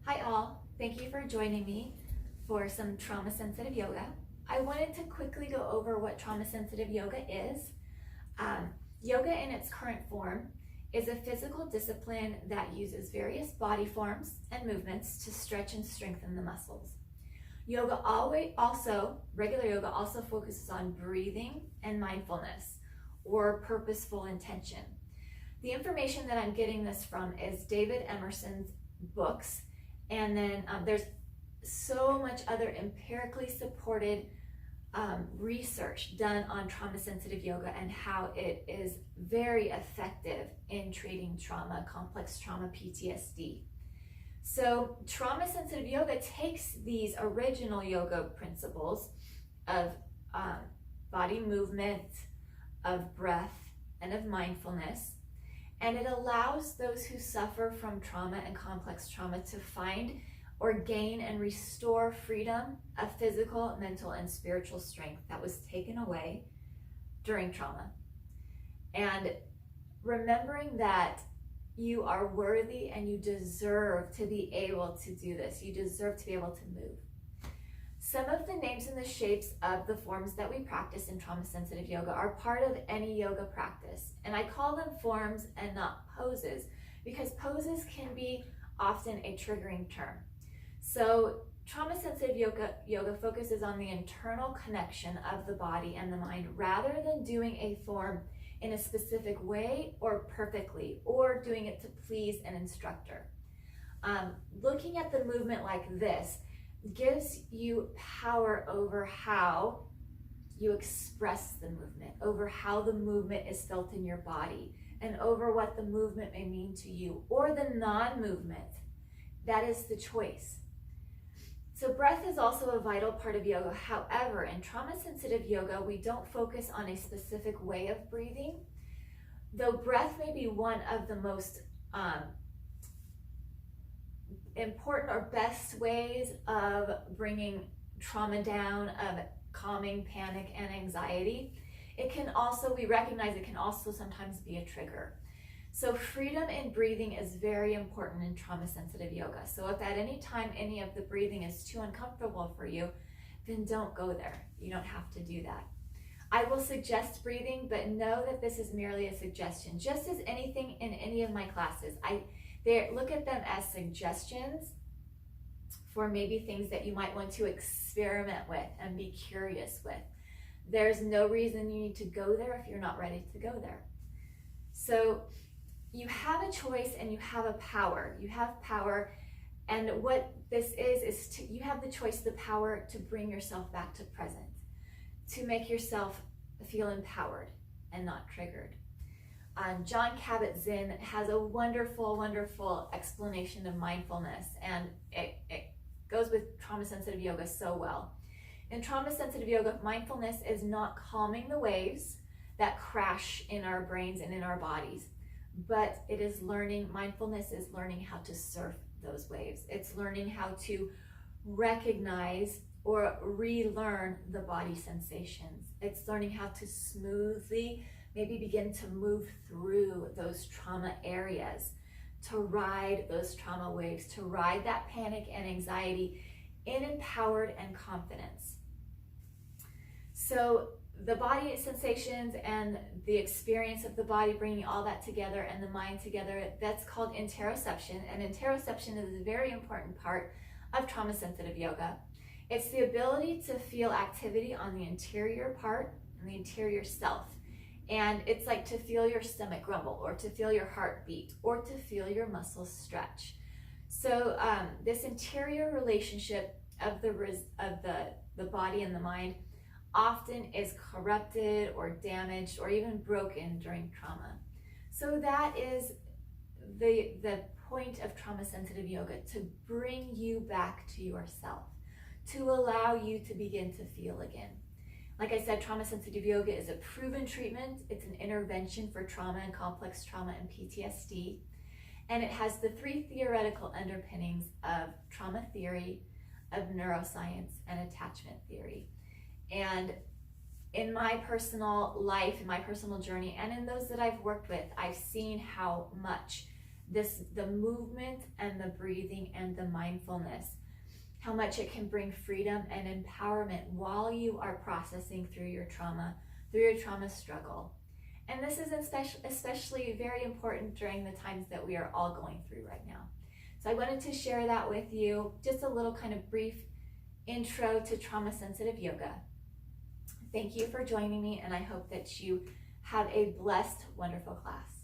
Hi all, thank you for joining me for some trauma-sensitive yoga. I wanted to quickly go over what trauma-sensitive yoga is. Yoga in its current form is a physical discipline that uses various body forms and movements to stretch and strengthen the muscles. Regular yoga also focuses on breathing and mindfulness or purposeful intention. The information that I'm getting this from is David Emerson's books, and then there's so much other empirically supported research done on trauma-sensitive yoga and how it is very effective in treating trauma, complex trauma, PTSD. So trauma-sensitive yoga takes these original yoga principles of body movement, of breath, and of mindfulness, and it allows those who suffer from trauma and complex trauma to find or gain and restore freedom of physical, mental, and spiritual strength that was taken away during trauma. And remembering that you are worthy and you deserve to be able to do this. You deserve to be able to move. Some of the names and the shapes of the forms that we practice in trauma-sensitive yoga are part of any yoga practice. And I call them forms and not poses because poses can be often a triggering term. So trauma-sensitive yoga focuses on the internal connection of the body and the mind rather than doing a form in a specific way or perfectly or doing it to please an instructor. Looking at the movement like this gives you power over how you express the movement, over how the movement is felt in your body, and over what the movement may mean to you, or the non-movement. That is the choice. So breath is also a vital part of yoga. However, in trauma-sensitive yoga, we don't focus on a specific way of breathing, though breath may be one of the most important or best ways of bringing trauma down, of calming panic and anxiety. We recognize it can also sometimes be a trigger. So freedom in breathing is very important in trauma-sensitive yoga. So if at any time any of the breathing is too uncomfortable for you, then don't go there. You don't have to do that. I will suggest breathing, but know that this is merely a suggestion. Just as anything in any of my classes, look at them as suggestions for maybe things that you might want to experiment with and be curious with. There's no reason you need to go there if you're not ready to go there. So you have a choice and you have a power. You have power, and what this is you have the choice, the power to bring yourself back to present, to make yourself feel empowered and not triggered. John Kabat-Zinn has a wonderful, wonderful explanation of mindfulness, and it goes with trauma-sensitive yoga so well. In trauma-sensitive yoga, mindfulness is not calming the waves that crash in our brains and in our bodies, but mindfulness is learning how to surf those waves. It's learning how to recognize or relearn the body sensations. It's learning how to smoothly maybe begin to move through those trauma areas, to ride those trauma waves, to ride that panic and anxiety in empowered and confidence. So the body sensations and the experience of the body, bringing all that together and the mind together, that's called Enteroception. And Enteroception is a very important part of trauma-sensitive yoga. It's the ability to feel activity on the interior part and the interior self. And it's like to feel your stomach rumble, or to feel your heart beat, or to feel your muscles stretch. So this interior relationship of the body and the mind often is corrupted or damaged or even broken during trauma. So that is the point of trauma-sensitive yoga, to bring you back to yourself, to allow you to begin to feel again. Like I said, trauma-sensitive yoga is a proven treatment. It's an intervention for trauma and complex trauma and PTSD. And it has the three theoretical underpinnings of trauma theory, of neuroscience, and attachment theory. And in my personal life, in my personal journey, and in those that I've worked with, I've seen how much the movement and the breathing and the mindfulness, how much it can bring freedom and empowerment while you are processing through your trauma struggle. And this is especially very important during the times that we are all going through right now. So I wanted to share that with you, just a little kind of brief intro to trauma-sensitive yoga. Thank you for joining me, and I hope that you have a blessed, wonderful class.